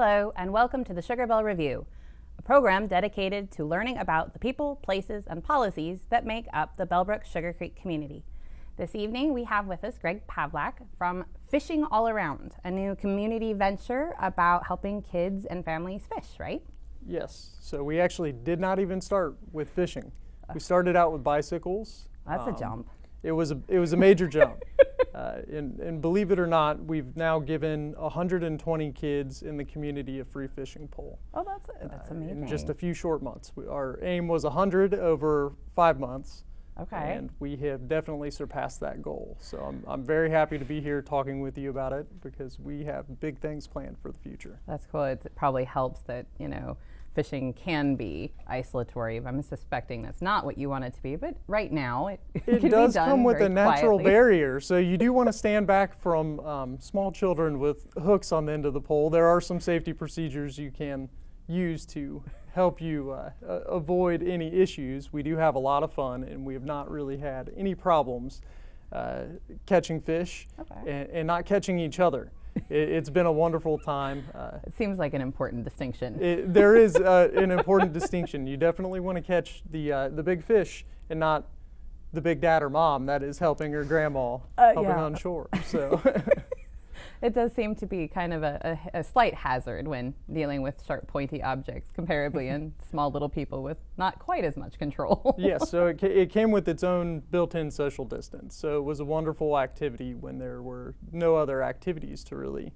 Hello, and welcome to the Sugar Bell Review, a program dedicated to learning about the people, places, and policies that make up the Bellbrook Sugar Creek community. This evening, we have with us Gregg Pavlak from Fishing All Around, a new community venture about helping kids and families fish, right? Yes, so we actually did not even start with fishing. We started out with bicycles. That's a jump. It was a major jump. And believe it or not, we've now given 120 kids in the community a free fishing pole. Oh, that's amazing. In just a few short months. Our aim was 100 over 5 months. Okay. And we have definitely surpassed that goal. So I'm very happy to be here talking with you about it because we have big things planned for the future. That's cool. It probably helps that, fishing can be isolatory. I'm suspecting that's not what you want it to be, but right now it can does be done come with very a natural quietly. barrier. So you do want to stand back from small children with hooks on the end of the pole. There are some safety procedures you can use to help you avoid any issues. We do have a lot of fun, and we have not really had any problems catching fish and not catching each other. It's been a wonderful time. It seems like an important distinction. There is an important distinction. You definitely want to catch the big fish and not the big dad or mom that is helping her grandma helping on shore. So. It does seem to be kind of a slight hazard when dealing with sharp, pointy objects, comparably in small little people with not quite as much control. Yes, so it came with its own built-in social distance. So it was a wonderful activity when there were no other activities to really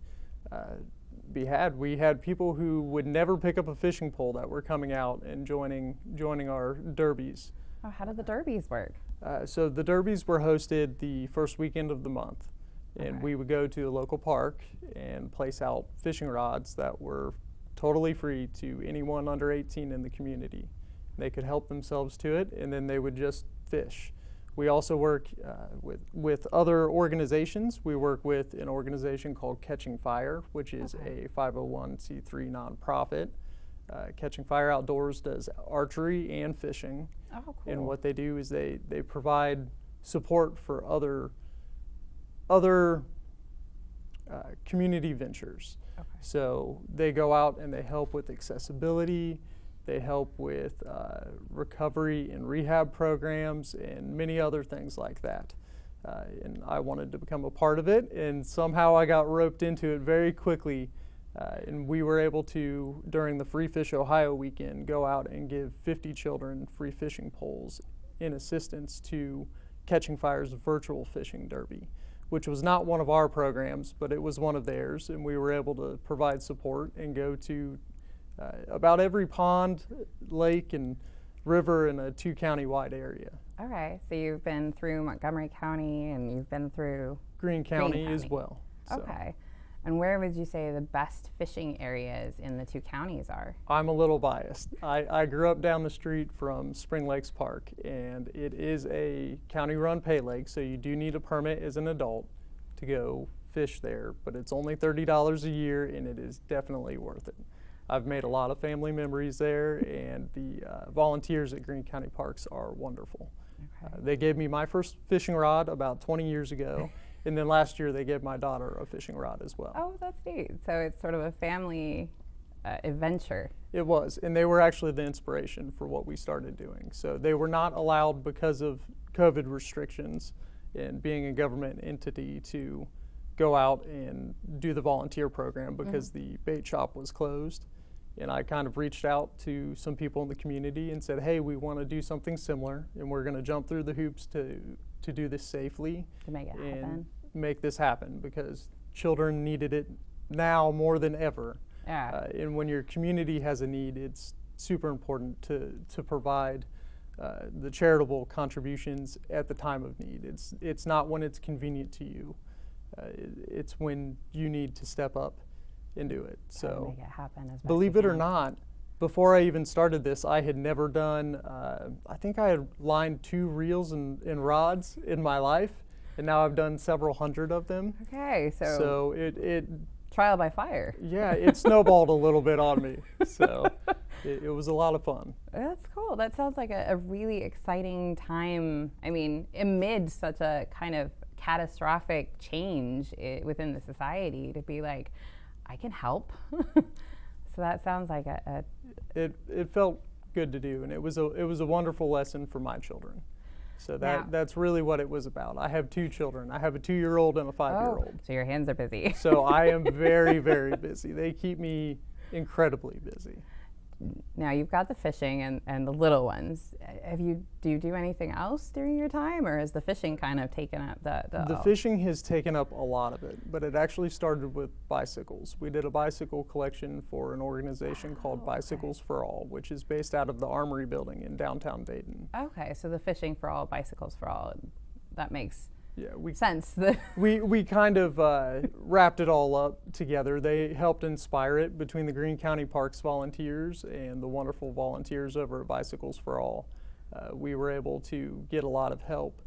be had. We had people who would never pick up a fishing pole that were coming out and joining our derbies. Oh, how did the derbies work? So the derbies were hosted the first weekend of the month. And we would go to a local park and place out fishing rods that were totally free to anyone under 18 in the community. They could help themselves to it, and then they would just fish. We also work with other organizations. We work with an organization called Catching Fire, which is a 501c3 nonprofit. Catching Fire Outdoors does archery and fishing. Oh, cool. And what they do is they provide support for other community ventures. Okay. So they go out and they help with accessibility, they help with recovery and rehab programs and many other things like that. And I wanted to become a part of it, and somehow I got roped into it very quickly. And we were able to, during the Free Fish Ohio weekend, go out and give 50 children free fishing poles in assistance to Catching Fire's virtual fishing derby, which was not one of our programs, but it was one of theirs, and we were able to provide support and go to about every pond, lake, and river in a 2-county-wide area. Okay, so you've been through Montgomery County and you've been through Greene County as well. So. Okay, and where would you say the best fishing areas in the 2 counties are? I'm a little biased. I grew up down the street from Spring Lakes Park, and it is a county-run pay lake, so you do need a permit as an adult to go fish there, but it's only $30 a year, and it is definitely worth it. I've made a lot of family memories there, and the volunteers at Greene County Parks are wonderful. Okay. They gave me my first fishing rod about 20 years ago. And then last year they gave my daughter a fishing rod as well. Oh, that's neat. So it's sort of a family adventure. It was, and they were actually the inspiration for what we started doing. So they were not allowed because of COVID restrictions and being a government entity to go out and do the volunteer program because the bait shop was closed. And I kind of reached out to some people in the community and said, hey, we want to do something similar, and we're going to jump through the hoops to do this safely To make it and happen. make this happen because children needed it now more than ever. Yeah. And when your community has a need, it's super important to provide the charitable contributions at the time of need. It's not when it's convenient to you. It's when you need to step up and do it. So make it happen as best believe you it or can. not, before I even started this, I had never done, I think I had lined 2 reels and rods in my life, and now I've done several hundred of them. Okay, So it trial by fire. yeah, it snowballed a little bit on me. So it was a lot of fun. That's cool. That sounds like a really exciting time. I mean, amid such a kind of catastrophic change within the society, to be like, I can help. So that sounds like It felt good to do, and it was a wonderful lesson for my children. So that's really what it was about. I have 2 children. I have a 2-year-old and a 5-year-old. So your hands are busy. So I am very, very busy. They keep me incredibly busy. Now you've got the fishing and the little ones. Do you do anything else during your time, or has the fishing kind of taken up The fishing has taken up a lot of it, but it actually started with bicycles. We did a bicycle collection for an organization called Bicycles for All, which is based out of the Armory building in downtown Dayton. Okay, so the fishing for all, bicycles for all, that makes we sense. we kind of wrapped it all up together. They helped inspire it between the Greene County Parks volunteers and the wonderful volunteers over at Bicycles for All. We were able to get a lot of help.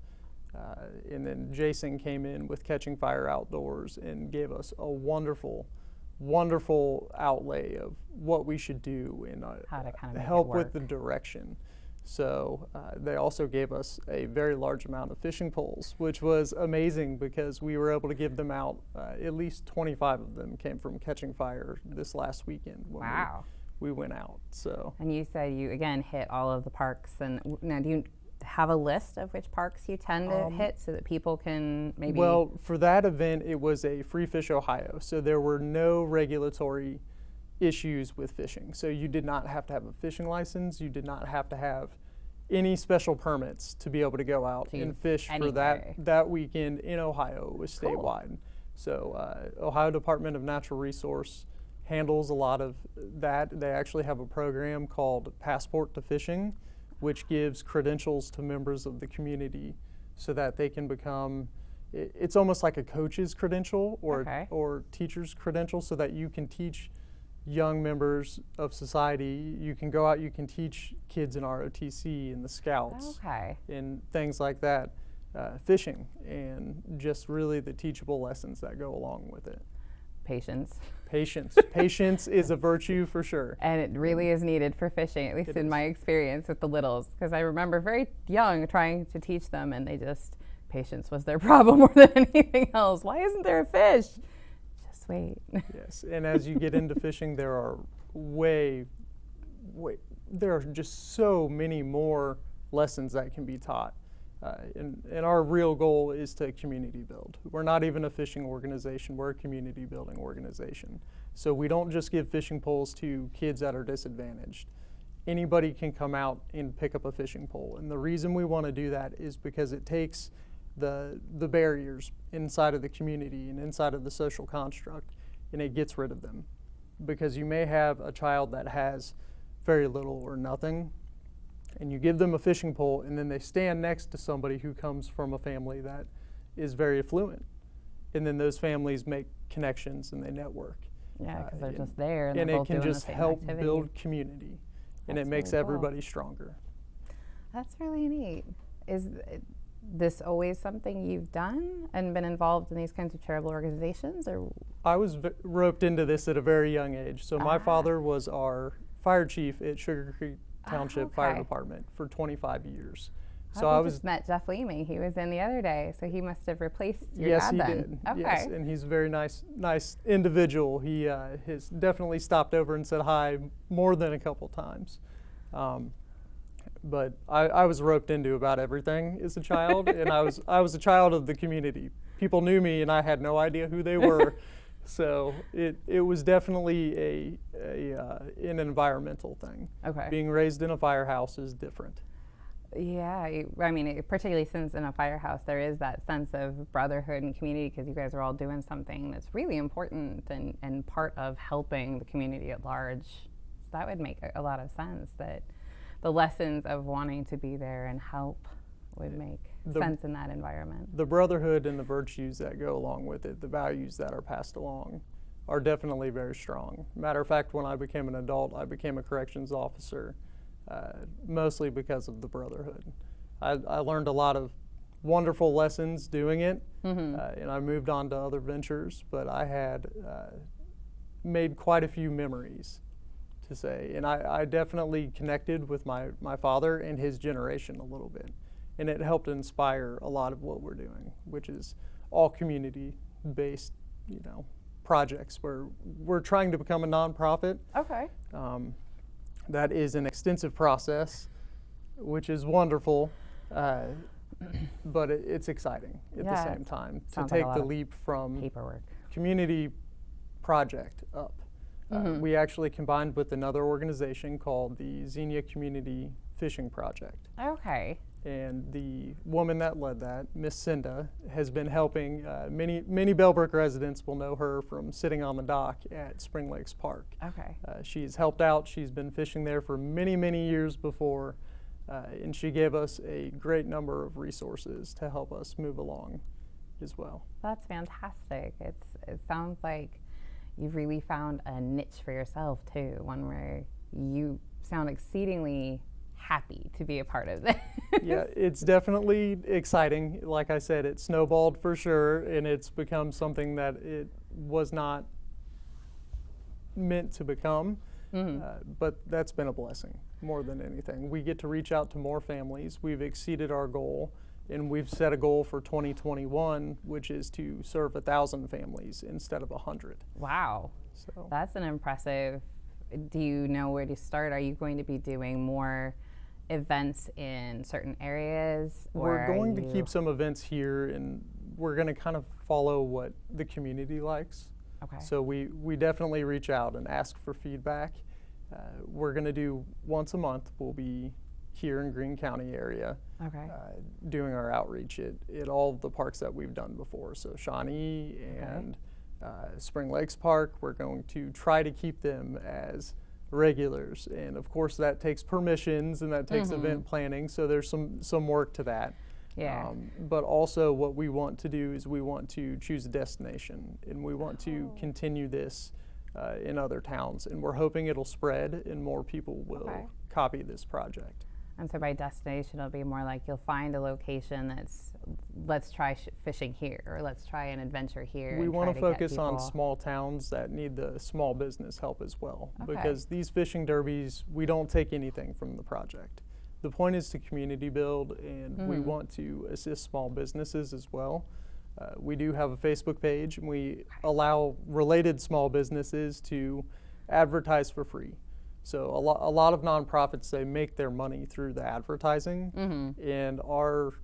And then Jason came in with Catching Fire Outdoors and gave us a wonderful, wonderful outlay of what we should do and how to kind of help with the direction. So they also gave us a very large amount of fishing poles, which was amazing because we were able to give them out. At least 25 of them came from Catching Fire this last weekend when we went out. So. And you said you again hit all of the parks. And now, do you have a list of which parks you tend to hit so that people can maybe? Well, for that event, it was a Free Fish Ohio, so there were no regulatory issues with fishing. So you did not have to have a fishing license. You did not have to have any special permits to be able to go out and fish for that weekend in Ohio. It was statewide. Cool. So Ohio Department of Natural Resource handles a lot of that. They actually have a program called Passport to Fishing, which gives credentials to members of the community so that they can become, it's almost like a coach's credential or teacher's credential, so that you can teach young members of society. You can go out, you can teach kids in ROTC and the Scouts and things like that, fishing, and just really the teachable lessons that go along with it. Patience. Patience is a virtue for sure. And it really is needed for fishing, at least in my experience with the littles, because I remember very young trying to teach them, and patience was their problem more than anything else. Why isn't there a fish? Just wait. Yes, and as you get into fishing, there are there are just so many more lessons that can be taught. And our real goal is to community build. We're not even a fishing organization, we're a community building organization. So we don't just give fishing poles to kids that are disadvantaged. Anybody can come out and pick up a fishing pole. And the reason we want to do that is because it takes the barriers inside of the community and inside of the social construct, and it gets rid of them. Because you may have a child that has very little or nothing, and you give them a fishing pole, and then they stand next to somebody who comes from a family that is very affluent. And then those families make connections and they network. Yeah, because they're just there and it both can doing just the same help activity. build community, and it makes everybody stronger. That's really neat. Is this always something you've done and been involved in these kinds of charitable organizations? Or I was roped into this at a very young age. So my father was our fire chief at Sugar Creek Township Fire Department for 25 years. So I just met Jeff Leeming. He was in the other day, so he must have replaced your dad then. Yes, he did. Okay. Yes, and he's a very nice individual. He has definitely stopped over and said hi more than a couple times. But I was roped into about everything as a child, and I was a child of the community. People knew me, and I had no idea who they were. So it was definitely an environmental thing. Okay. Being raised in a firehouse is different. Yeah, I mean, particularly since in a firehouse there is that sense of brotherhood and community, because you guys are all doing something that's really important and part of helping the community at large. So that would make a lot of sense, that the lessons of wanting to be there and help would make sense in that environment. The brotherhood and the virtues that go along with it, the values that are passed along, are definitely very strong. Matter of fact, when I became an adult, I became a corrections officer, mostly because of the brotherhood. I learned a lot of wonderful lessons doing it, and I moved on to other ventures, but I had made quite a few memories to say, and I definitely connected with my father and his generation a little bit. And it helped inspire a lot of what we're doing, which is all community-based, projects where we're trying to become a nonprofit. Okay. That is an extensive process, which is wonderful, but it's exciting at the same time to Sounds take like a the lot of leap from paperwork. community project up. We actually combined with another organization called the Xenia Community Fishing Project. Okay. And the woman that led that, Miss Cinda, has been helping many Bellbrook residents will know her from sitting on the dock at Spring Lakes Park. Okay. She's helped out. She's been fishing there for many years before, and she gave us a great number of resources to help us move along as well. That's fantastic. It sounds like you've really found a niche for yourself too, one where you sound exceedingly happy to be a part of this. Yeah, it's definitely exciting. Like I said, it snowballed for sure, and it's become something that it was not meant to become. But that's been a blessing more than anything. We get to reach out to more families. We've exceeded our goal, and we've set a goal for 2021, which is to serve 1,000 families instead of 100. Wow. So That's an impressive. Do you know where to start? Are you going to be doing more events in certain areas? we're going to keep some events here, and we're going to kind of follow what the community likes. Okay. So we definitely reach out and ask for feedback. We're going to do once a month. We'll be here in Greene County area Okay. doing our outreach at all of the parks that we've done before. So Shawnee and Spring Lakes Park, we're going to try to keep them as regulars. And of course that takes permissions and that takes event planning. So there's some work to that. Yeah. But also what we want to do is we want to choose a destination, and we want to continue this in other towns, and we're hoping it'll spread and more people will copy this project. And so by destination, it'll be more like you'll find a location that's, let's try fishing here, or let's try an adventure here. We and want try to get focus on people- small towns that need the small business help as well, Okay. because these fishing derbies, we don't take anything from the project. The point is to community build, and we want to assist small businesses as well. We do have a Facebook page, and we allow related small businesses to advertise for free. So a lot of nonprofits, they make their money through the advertising, and our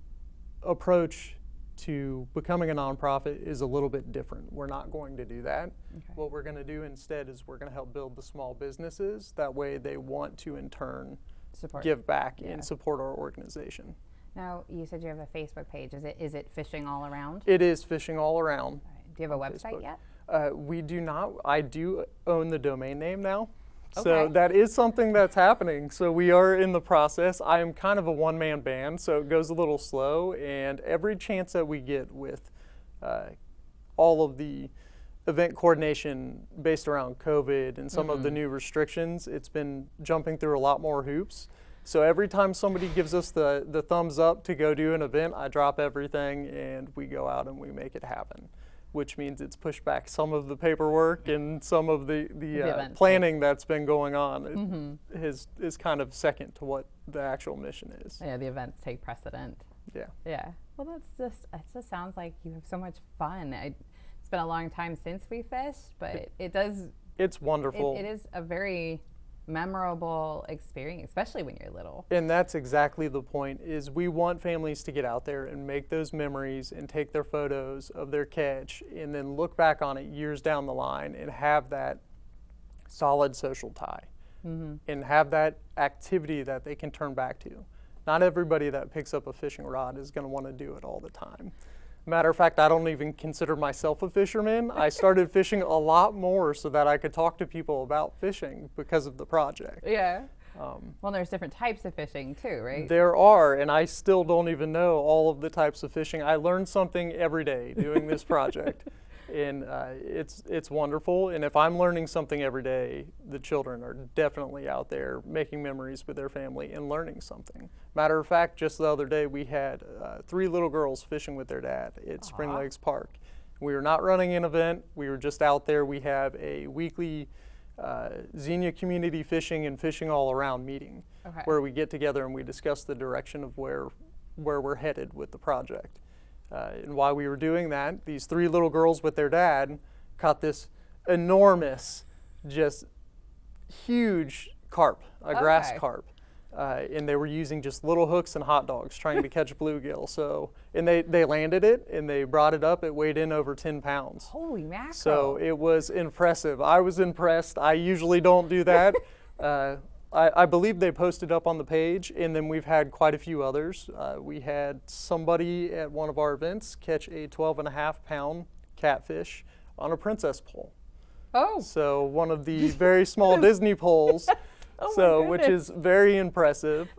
approach to becoming a nonprofit is a little bit different. We're not going to do that. Okay. What we're going to do instead is we're going to help build the small businesses. That way they want to in turn Support. give back and support our organization. Now, you said you have a Facebook page. Is it Fishing All Around? It is Fishing All Around. Do you have a website Facebook. yet? We do not. I do own the domain name now. So Okay. that is something that's happening. So we are in the process. I am kind of a one-man band, so it goes a little slow. And every chance that we get with all of the event coordination based around COVID and some of the new restrictions, it's been jumping through a lot more hoops. So every time somebody gives us the thumbs up to go do an event, I drop everything and we go out and we make it happen, which means it's pushed back some of the paperwork and some of the events. planning that's been going on. It is kind of second to what the actual mission is. Yeah, the events take precedent. Yeah. Yeah. Well, it just sounds like you have so much fun. It's been a long time since we fished, but It's wonderful. it is a very memorable experience, especially when you're little. And that's exactly the point, is we want families to get out there and make those memories and take their photos of their catch and then look back on it years down the line and have that solid social tie and have that activity that they can turn back to. Not everybody that picks up a fishing rod is going to want to do it all the time. Matter of fact, I don't even consider myself a fisherman. I started fishing a lot more so that I could talk to people about fishing because of the project. Yeah. Well, there's different types of fishing too, right? There are, and I still don't even know all of the types of fishing. I learn something every day doing this project, and it's wonderful. And if I'm learning something every day, the children are definitely out there making memories with their family and learning something. Matter of fact, just the other day we had 3 little girls fishing with their dad at Spring Lakes Park. We were not running an event. We were just out there. We have a weekly Xenia Community Fishing and Fishing All Around meeting, where we get together and we discuss the direction of where we're headed with the project. And while we were doing that, these 3 little girls with their dad caught this enormous, just huge carp, a grass Okay. carp. And they were using just little hooks and hot dogs trying to catch bluegill. So, and they landed it and they brought it up. It weighed in over 10 pounds. Holy mackerel. So it was impressive. I was impressed. I usually don't do that. I believe they posted up on the page, and then we've had quite a few others. We had somebody at one of our events catch a 12.5-pound catfish on a princess pole. Oh. So one of the very small Disney poles. Oh So, my which goodness. is very impressive.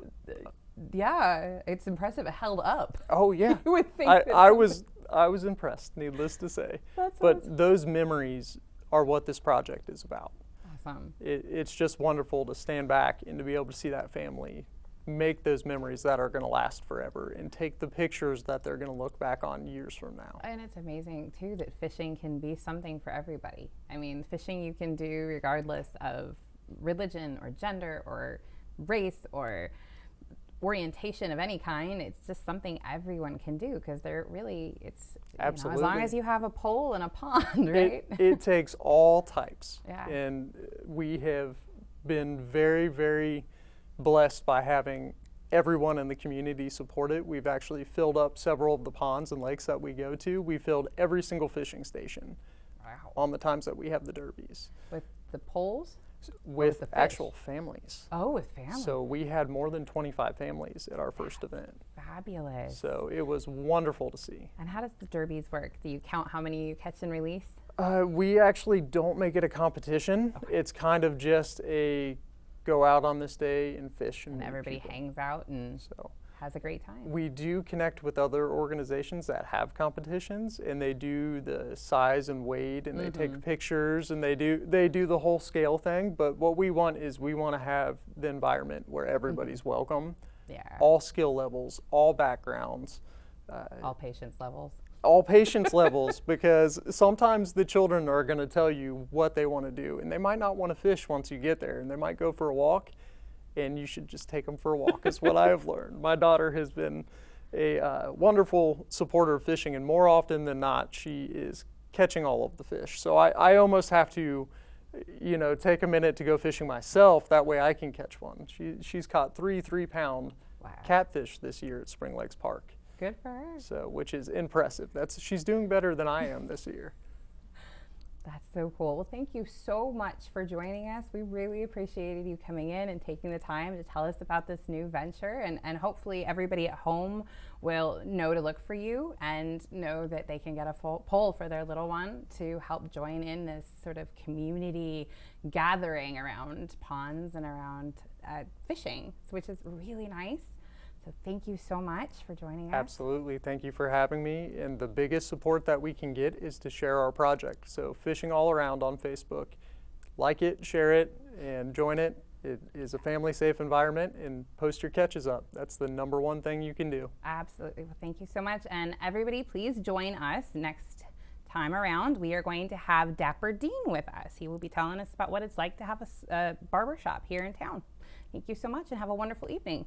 Yeah, it's impressive. It held up. Oh yeah, You would think I, that I something- was impressed. Needless to say, That's but awesome. those memories are what this project is about. Awesome. It's just wonderful to stand back and to be able to see that family make those memories that are going to last forever and take the pictures that they're going to look back on years from now. And it's amazing too that fishing can be something for everybody. I mean, fishing you can do regardless of religion or gender or race or orientation of any kind. It's just something everyone can do because they're really, it's you know, as long Absolutely. as you have a pole and a pond, right? It takes all types. Yeah. And we have been very, very blessed by having everyone in the community support it. We've actually filled up several of the ponds and lakes that we go to. We filled every single fishing station Wow. on the times that we have the derbies With the poles? with the fish? actual families. Oh, with family. So we had more than 25 families at our first event. Fabulous. So it was wonderful to see. And how does the derbies work? Do you count how many you catch and release? We actually don't make it a competition. It's kind of just a go out on this day and fish and And meet everybody people. hangs out and So has a great time. we do connect with other organizations that have competitions, and they do the size and weight, and they take pictures, and they do the whole scale thing. But what we want is we want to have the environment where everybody's welcome, Yeah. all skill levels, all backgrounds, All patience levels. all patience levels, because sometimes the children are going to tell you what they want to do, and they might not want to fish once you get there, and they might go for a walk, and you should just take them for a walk, is what I have learned. My daughter has been a wonderful supporter of fishing, and more often than not, she is catching all of the fish. So I almost have to, you know, take a minute to go fishing myself. That way I can catch one. She's caught 3-3-pound Wow. catfish this year at Spring Lakes Park. Good for her. So, which is impressive. She's doing better than I am this year. That's so cool. Well, thank you so much for joining us. We really appreciated you coming in and taking the time to tell us about this new venture. And hopefully everybody at home will know to look for you and know that they can get a full pole for their little one to help join in this sort of community gathering around ponds and around fishing, which is really nice. So thank you so much for joining us. Absolutely. Thank you for having me. And the biggest support that we can get is to share our project. So Fishing All Around on Facebook. Like it, share it, and join it. It is a family safe environment, and post your catches up. That's the #1 thing you can do. Absolutely. Well, thank you so much. And everybody, please join us next time around. We are going to have Dapper Dean with us. He will be telling us about what it's like to have a barber shop here in town. Thank you so much and have a wonderful evening.